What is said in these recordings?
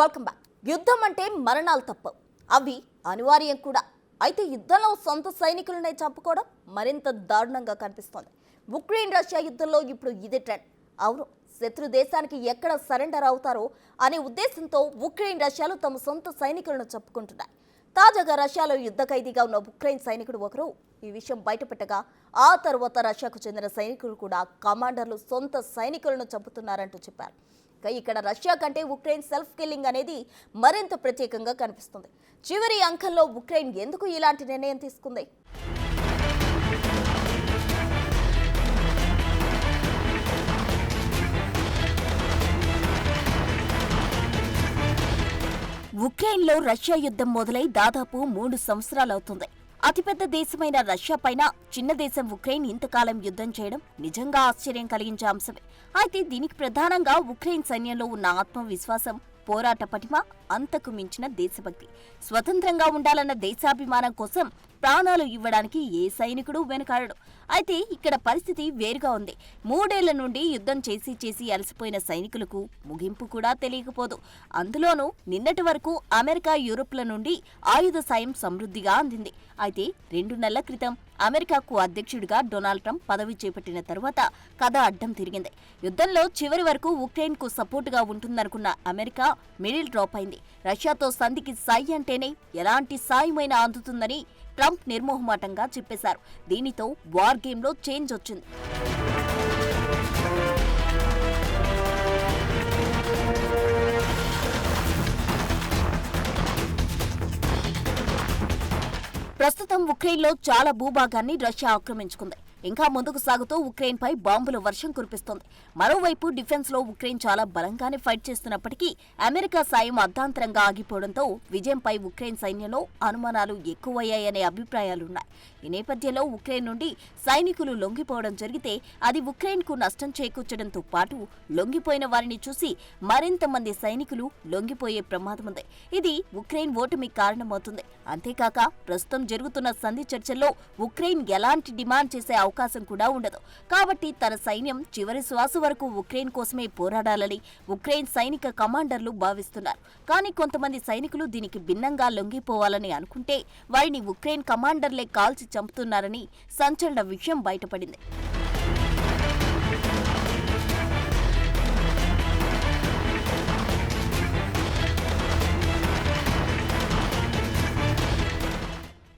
Welcome back. యుద్ధం అంటే మరణాలు తప్పవు, అవి అనివార్యం కూడా. అయితే యుద్ధంలో సొంత సైనికులనే చంపుకోవడం మరింత దారుణంగా కనిపిస్తోంది. ఉక్రెయిన్ రష్యా యుద్ధంలో ఇప్పుడు ఇదే ట్రెండ్. అవును, శత్రు దేశానికి ఎక్కడ సరెండర్ అవుతారో అనే ఉద్దేశంతో ఉక్రెయిన్ రష్యాలు తమ సొంత సైనికులను చంపుకుంటున్నాయి. తాజాగా రష్యాలో యుద్ధ ఖైదీగా ఉన్న ఉక్రెయిన్ సైనికుడు ఒకరు ఈ విషయం బయటపెట్టగా ఆ తర్వాత రష్యాకు చెందిన సైనికులు కూడా కమాండర్లు సొంత సైనికులను చంపుతున్నారంటూ చెప్పారు. ఇక్కడ రష్యా కంటే ఉక్రెయిన్ సెల్ఫ్ కిల్లింగ్ అనేది మరింత ప్రత్యేకంగా కనిపిస్తుంది. చివరి అంకంలో ఉక్రెయిన్ ఎందుకు ఇలాంటి నిర్ణయం తీసుకుంది? ఉక్రెయిన్లో రష్యా యుద్ధం మొదలై దాదాపు 3 సంవత్సరాలవుతుంది. అతిపెద్ద దేశమైన రష్యా పైన చిన్న దేశం ఉక్రెయిన్ ఇంతకాలం యుద్ధం చేయడం నిజంగా ఆశ్చర్యం కలిగించే అంశమే. అయితే దీనికి ప్రధానంగా ఉక్రెయిన్ సైన్యంలో ఉన్న ఆత్మవిశ్వాసం, పోరాట పటిమ, అంతకు మించిన దేశభక్తి. స్వతంత్రంగా ఉండాలన్న దేశాభిమానం కోసం ప్రాణాలు ఇవ్వడానికి ఏ సైనికుడు వెనుకాడడు. అయితే ఇక్కడ పరిస్థితి వేరుగా ఉంది. 3 ఏళ్ల నుండి యుద్ధం చేసి అలసిపోయిన సైనికులకు ముగింపు కూడా తెలియకపోదు. అందులోనూ నిన్నటి వరకు అమెరికా, యూరోప్ల నుండి ఆయుధ సాయం సమృద్ధిగా అందింది. అయితే 2 నెలల క్రితం అమెరికాకు అధ్యక్షుడిగా డొనాల్డ్ ట్రంప్ పదవి చేపట్టిన తరువాత కథ అడ్డం తిరిగింది. యుద్ధంలో చివరి వరకు ఉక్రెయిన్ కు సపోర్టుగా ఉంటుందనుకున్న అమెరికా మిడిల్ డ్రాప్ అయింది. రష్యాతో సంధికి సై అంటేనే ఎలాంటి సాయమైనా అందుతుందని ట్రంప్ నిర్మోహమాటంగా చెప్పేశారు. దీనితో వార్ గేమ్లో చేంజ్ వచ్చింది. ప్రస్తుతం ఉక్రెయిన్లో చాలా భూభాగాన్ని రష్యా ఆక్రమించుకుంది. ఇంకా ముందుకు సాగుతూ ఉక్రెయిన్పై బాంబుల వర్షం కురిపిస్తోంది. మరోవైపు డిఫెన్స్లో ఉక్రెయిన్ చాలా బలంగానే ఫైట్ చేస్తున్నప్పటికీ అమెరికా సాయం అర్ధాంతరంగా ఆగిపోవడంతో విజయంపై ఉక్రెయిన్ సైన్యంలో అనుమానాలు ఎక్కువయ్యాయనే అభిప్రాయాలున్నాయి. ఈ నేపథ్యంలో ఉక్రెయిన్ నుండి సైనికులు లొంగిపోవడం జరిగితే అది ఉక్రెయిన్కు నష్టం చేకూర్చడంతో పాటు లొంగిపోయిన వారిని చూసి మరింత మంది సైనికులు లొంగిపోయే ప్రమాదముంది. ఇది ఉక్రెయిన్ ఓటమికి కారణమవుతుంది. అంతేకాక ప్రస్తుతం జరుగుతున్న సంధి చర్చల్లో ఉక్రెయిన్ ఎలాంటి డిమాండ్ చేసే అవకాశం కూడా ఉండదు. కాబట్టి తన సైన్యం చివరి శ్వాస వరకు ఉక్రెయిన్ కోసమే పోరాడాలని ఉక్రెయిన్ సైనిక కమాండర్లు భావిస్తున్నారు. కానీ కొంతమంది సైనికులు దీనికి భిన్నంగా లొంగిపోవాలని అనుకుంటే వారిని ఉక్రెయిన్ కమాండర్లే కాల్చి చంపుతున్నారని సంచలన విషయం బయటపడింది.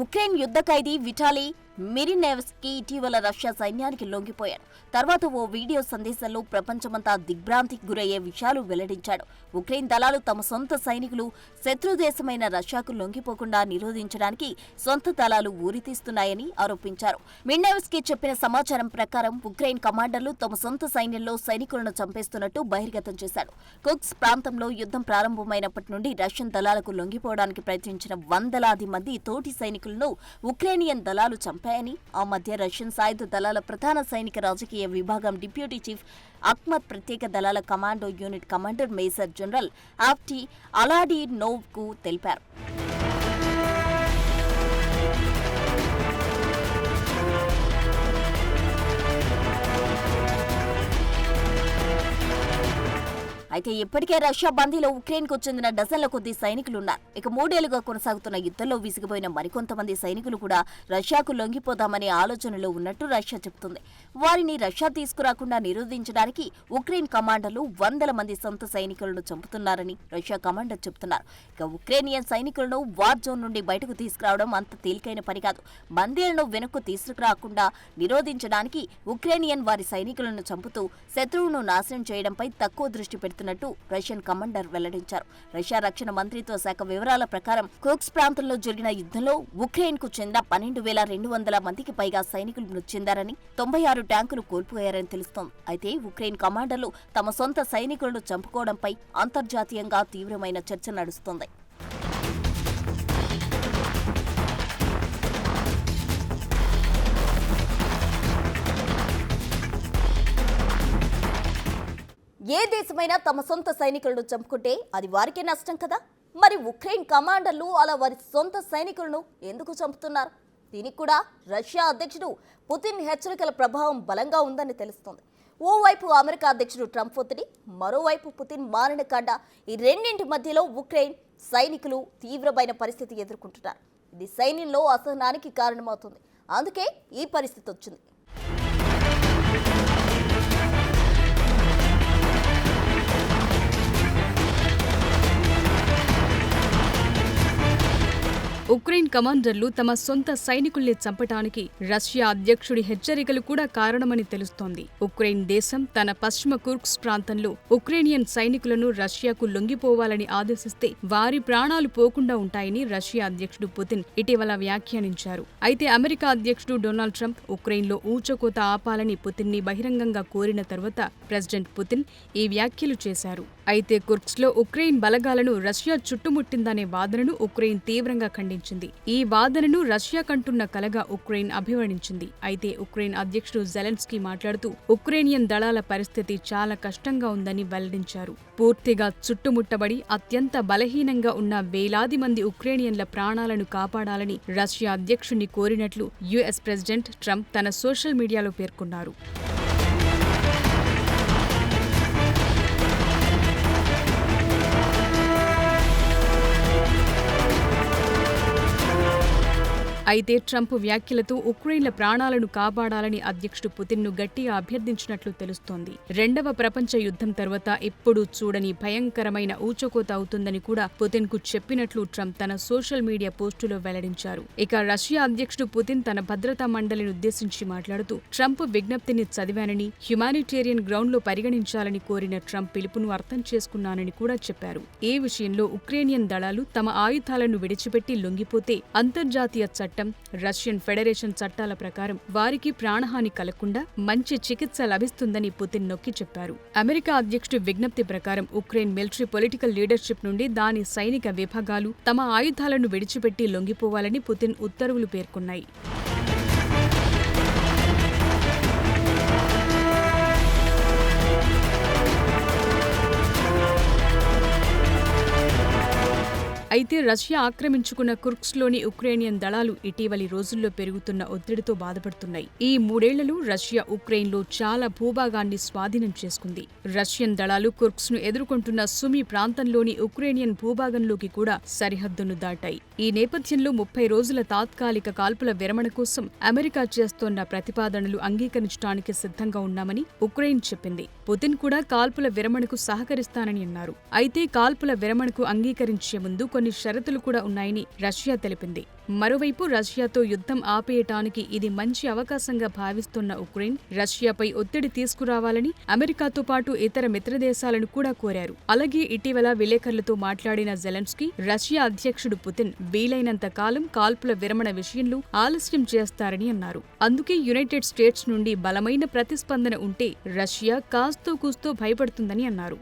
ఉక్రెయిన్ యుద్ధ ఖైదీ విటాలీ మిరినేవ్స్కీ ఇటీవల రష్యా సైన్యానికి లొంగిపోయాడు. తర్వాత ఓ వీడియో సందేశంలో ప్రపంచమంతా దిగ్భ్రాంతికి గురయ్యే విషయాలు వెల్లడించాడు. ఉక్రెయిన్ దళాలు తమ సొంత సైనికులు శత్రు దేశమైన రష్యాకు లొంగిపోకుండా నిరోధించడానికి సొంత దళాలు ఊరితీస్తున్నాయని ఆరోపించారు. మిరినేవ్స్కీ చెప్పిన సమాచారం ప్రకారం ఉక్రెయిన్ కమాండర్లు తమ సొంత సైన్యంలో సైనికులను చంపేస్తున్నట్టు బహిర్గతం చేశాడు. కుక్స్ ప్రాంతంలో యుద్ధం ప్రారంభమైనప్పటి నుండి రష్యన్ దళాలకు లొంగిపోవడానికి ప్రయత్నించిన వందలాది మంది తోటి సైనికులను ఉక్రేనియన్ దళాలు చంపాయని, ఆ మధ్య రష్యన్ సాయుధ దళాల ప్రధాన సైనిక రాజకీయ విభాగం డిప్యూటీ చీఫ్ అఖ్మద్ ప్రత్యేక దళాల commando unit commander major general Apti Alaudinov కు తెలిపారు. అయితే ఇప్పటికే రష్యా బందీలో ఉక్రెయిన్కు చెందిన డజన్ల కొద్దీ సైనికులున్నారు. ఇక 3 ఏళ్లుగా కొనసాగుతున్న యుద్ధంలో విసిగిపోయిన మరికొంతమంది సైనికులు కూడా రష్యాకు లొంగిపోదామనే ఆలోచనలో ఉన్నట్టు రష్యా చెబుతుంది. వారిని రష్యా తీసుకురాకుండా నిరోధించడానికి ఉక్రెయిన్ కమాండర్లు వందల మంది సొంత సైనికులను చంపుతున్నారని రష్యా కమాండర్ చెబుతున్నారు. ఇక ఉక్రేనియన్ సైనికులను వార్ జోన్ నుండి బయటకు తీసుకురావడం అంత తేలికైన పని కాదు. బందీలను వెనక్కు తీసుకురాకుండా నిరోధించడానికి ఉక్రేనియన్ వారి సైనికులను చంపుతూ శత్రువును నాశనం చేయడంపై తక్కువ దృష్టి పెడుతున్నారు రష్యన్ కమాండర్ వెల్లడించారు. రష్యా రక్షణ మంత్రిత్వ శాఖ వివరాల ప్రకారం కుక్స్ ప్రాంతంలో జరిగిన యుద్ధంలో ఉక్రెయిన్ కు చెందిన 12,200 మందికి పైగా సైనికులు మృతి చెందారని, 96 ట్యాంకులు కోల్పోయారని తెలుస్తోంది. అయితే ఉక్రెయిన్ కమాండర్లు తమ సొంత సైనికులను చంపుకోవడంపై అంతర్జాతీయంగా తీవ్రమైన చర్చ నడుస్తోంది. ఏ దేశమైనా తమ సొంత సైనికులను చంపుకుంటే అది వారికే నష్టం కదా. మరి ఉక్రెయిన్ కమాండర్లు అలా వారి సొంత సైనికులను ఎందుకు చంపుతున్నారు? దీనికి కూడా రష్యా అధ్యక్షుడు పుతిన్ హెచ్చరికల ప్రభావం బలంగా ఉందని తెలుస్తోంది. ఓవైపు అమెరికా అధ్యక్షుడు ట్రంప్ ఒత్తిడి, మరోవైపు పుతిన్ మారణకాండ, ఈ రెండింటి మధ్యలో ఉక్రెయిన్ సైనికులు తీవ్రమైన పరిస్థితి ఎదుర్కొంటున్నారు. ఇది సైన్యంలో అసహనానికి కారణమవుతుంది. అందుకే ఈ పరిస్థితి వచ్చింది. ఉక్రెయిన్ కమాండర్లు తమ సొంత సైనికుల్ని చంపటానికి రష్యా అధ్యక్షుడి హెచ్చరికలు కూడా కారణమని తెలుస్తోంది. ఉక్రెయిన్ దేశం తన పశ్చిమ కుర్స్క్ ప్రాంతంలో ఉక్రేనియన్ సైనికులను రష్యాకు లొంగిపోవాలని ఆదేశిస్తే వారి ప్రాణాలు పోకుండా ఉంటాయని రష్యా అధ్యక్షుడు పుతిన్ ఇటీవల వ్యాఖ్యానించారు. అయితే అమెరికా అధ్యక్షుడు డొనాల్డ్ ట్రంప్ ఉక్రెయిన్లో ఊచకోత ఆపాలని పుతిన్ని బహిరంగంగా కోరిన తర్వాత ప్రెసిడెంట్ పుతిన్ ఈ వ్యాఖ్యలు చేశారు. అయితే కుర్స్క్లో ఉక్రెయిన్ బలగాలను రష్యా చుట్టుముట్టిందనే వాదనను ఉక్రెయిన్ తీవ్రంగా ఖండించింది. ఈ వాదనను రష్యా కంటున్న కలగా ఉక్రెయిన్ అభివర్ణించింది. అయితే ఉక్రెయిన్ అధ్యక్షుడు జెలెన్స్కీ మాట్లాడుతూ ఉక్రేనియన్ దళాల పరిస్థితి చాలా కష్టంగా ఉందని వెల్లడించారు. పూర్తిగా చుట్టుముట్టబడి అత్యంత బలహీనంగా ఉన్న వేలాది మంది ఉక్రేనియన్ల ప్రాణాలను కాపాడాలని రష్యా అధ్యక్షుడిని కోరినట్లు యుఎస్ ప్రెసిడెంట్ ట్రంప్ తన సోషల్ మీడియాలో పేర్కొన్నారు. అయితే ట్రంప్ వ్యాఖ్యలతో ఉక్రెయిన్ల ప్రాణాలను కాపాడాలని అధ్యక్షుడు పుతిన్ను గట్టిగా అభ్యర్థించినట్లు తెలుస్తోంది. రెండవ ప్రపంచ యుద్ధం తర్వాత ఎప్పుడూ చూడని భయంకరమైన ఊచకోత అవుతుందని కూడా పుతిన్కు చెప్పినట్లు ట్రంప్ తన సోషల్ మీడియా పోస్టులో వెల్లడించారు. ఇక రష్యా అధ్యక్షుడు పుతిన్ తన భద్రతా మండలిని ఉద్దేశించి మాట్లాడుతూ ట్రంప్ విజ్ఞప్తిని చదివానని, హ్యుమానిటేరియన్ గ్రౌండ్లో పరిగణించాలని కోరిన ట్రంప్ పిలుపును అర్థం చేసుకున్నానని కూడా చెప్పారు. ఈ విషయంలో ఉక్రేనియన్ దళాలు తమ ఆయుధాలను విడిచిపెట్టి లొంగిపోతే అంతర్జాతీయ చట్టం, రష్యన్ ఫెడరేషన్ చట్టాల ప్రకారం వారికి ప్రాణహాని కలగకుండా మంచి చికిత్స లభిస్తుందని పుతిన్ నొక్కి చెప్పారు. అమెరికా అధ్యక్షుడి విజ్ఞప్తి ప్రకారం ఉక్రెయిన్ మిలిటరీ పొలిటికల్ లీడర్షిప్ నుండి దాని సైనిక విభాగాలు తమ ఆయుధాలను విడిచిపెట్టి లొంగిపోవాలని పుతిన్ ఉత్తర్వులు పేర్కొన్నాయి. అయితే రష్యా ఆక్రమించుకున్న కుర్స్క్లోని ఉక్రేనియన్ దళాలు ఇటీవలి రోజుల్లో పెరుగుతున్న ఒత్తిడితో బాధపడుతున్నాయి. ఈ 3 ఏళ్లలో రష్యా ఉక్రెయిన్లో చాలా భూభాగాన్ని స్వాధీనం చేసుకుంది. రష్యన్ దళాలు కుర్స్క్ను ఎదుర్కొంటున్న సుమి ప్రాంతంలోని ఉక్రేనియన్ భూభాగంలోకి కూడా సరిహద్దును దాటాయి. ఈ నేపథ్యంలో 30 రోజుల తాత్కాలిక కాల్పుల విరమణ కోసం అమెరికా చేస్తోన్న ప్రతిపాదనలు అంగీకరించడానికి సిద్ధంగా ఉన్నామని ఉక్రెయిన్ చెప్పింది. పుతిన్ కూడా కాల్పుల విరమణకు సహకరిస్తానని అన్నారు. అయితే కాల్పుల విరమణకు అంగీకరించే ముందు కొన్ని షరతులు కూడా ఉన్నాయని రష్యా తెలిపింది. మరోవైపు రష్యాతో యుద్ధం ఆపేయటానికి ఇది మంచి అవకాశంగా భావిస్తున్న ఉక్రెయిన్ రష్యాపై ఒత్తిడి తీసుకురావాలని అమెరికాతో పాటు ఇతర మిత్రదేశాలను కూడా కోరారు. అలాగే ఇటీవల విలేకరులతో మాట్లాడిన జెలెన్స్కీ రష్యా అధ్యక్షుడు పుతిన్ వీలైనంత కాలం కాల్పుల విరమణ విషయంలో ఆలస్యం చేస్తారని అన్నారు. అందుకే యునైటెడ్ స్టేట్స్ నుండి బలమైన ప్రతిస్పందన ఉంటే రష్యా కాస్తో కూస్తో భయపడుతుందని అన్నారు.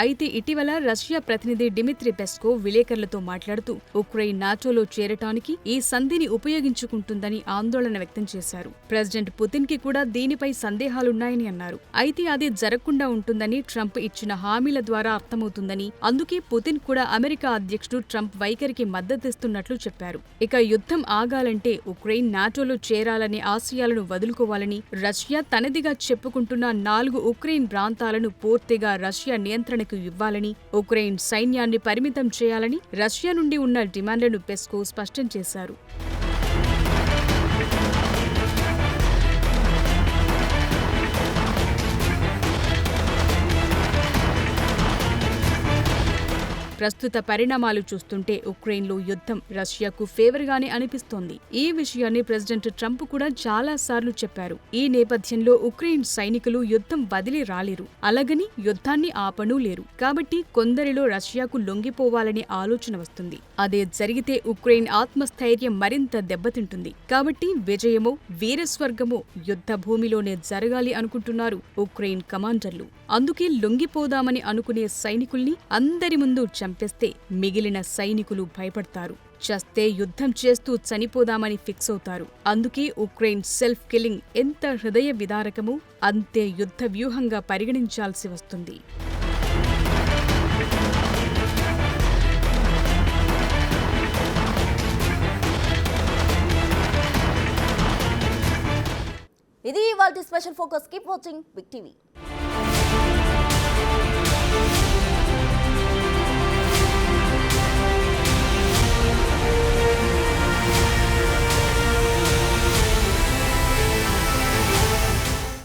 అయితే ఇటీవల రష్యా ప్రతినిధి డిమిత్రీ పెస్కోవ్ విలేకరులతో మాట్లాడుతూ ఉక్రెయిన్ నాటోలో చేరటానికి ఈ సంధిని ఉపయోగించుకుంటుందని ఆందోళన వ్యక్తం చేశారు. ప్రెసిడెంట్ పుతిన్ కి కూడా దీనిపై సందేహాలున్నాయని అన్నారు. అయితే అది జరగకుండా ఉంటుందని ట్రంప్ ఇచ్చిన హామీల ద్వారా అర్థమవుతుందని, అందుకే పుతిన్ కూడా అమెరికా అధ్యక్షుడు ట్రంప్ వైఖరికి మద్దతిస్తున్నట్లు చెప్పారు. ఇక యుద్ధం ఆగాలంటే ఉక్రెయిన్ నాటోలో చేరాలనే ఆశయాలను వదులుకోవాలని, రష్యా తనదిగా చెప్పుకుంటున్న 4 ఉక్రెయిన్ ప్రాంతాలను పూర్తిగా రష్యా నియంత్రణ ఇవ్వాలని, ఉక్రెయిన్ సైన్యాన్ని పరిమితం చేయాలని రష్యా నుండి ఉన్న డిమాండ్లను పెస్కోవ్ స్పష్టం చేశారు. ప్రస్తుత పరిణామాలు చూస్తుంటే ఉక్రెయిన్లో యుద్ధం రష్యాకు ఫేవర్గానే అనిపిస్తోంది. ఈ విషయాన్ని ప్రెసిడెంట్ ట్రంప్ కూడా చాలా సార్లు చెప్పారు. ఈ నేపథ్యంలో ఉక్రెయిన్ సైనికులు యుద్ధం వదిలి రాలేరు, అలాగని యుద్ధాన్ని ఆపనూ లేరు. కాబట్టి కొందరిలో రష్యాకు లొంగిపోవాలనే ఆలోచన వస్తుంది. అదే జరిగితే ఉక్రెయిన్ ఆత్మస్థైర్యం మరింత దెబ్బతింటుంది. కాబట్టి విజయమో వీరస్వర్గమో యుద్ధ భూమిలోనే జరగాలి అనుకుంటున్నారు ఉక్రెయిన్ కమాండర్లు. అందుకే లొంగిపోదామని అనుకునే సైనికుల్ని అందరి ముందు చంపేస్తే మిగిలిన సైనికులు భయపడతారు. చస్తే యుద్ధం చేస్తూ చనిపోదామని ఫిక్స్ అవుతారు. అందుకే ఉక్రెయిన్ సెల్ఫ్ కిల్లింగ్ ఎంత హృదయ విదారకమో అంతే యుద్ధ వ్యూహంగా పరిగణించాల్సి వస్తుంది. ఇది ఇవాల్టి special focus. Keep watching Big TV.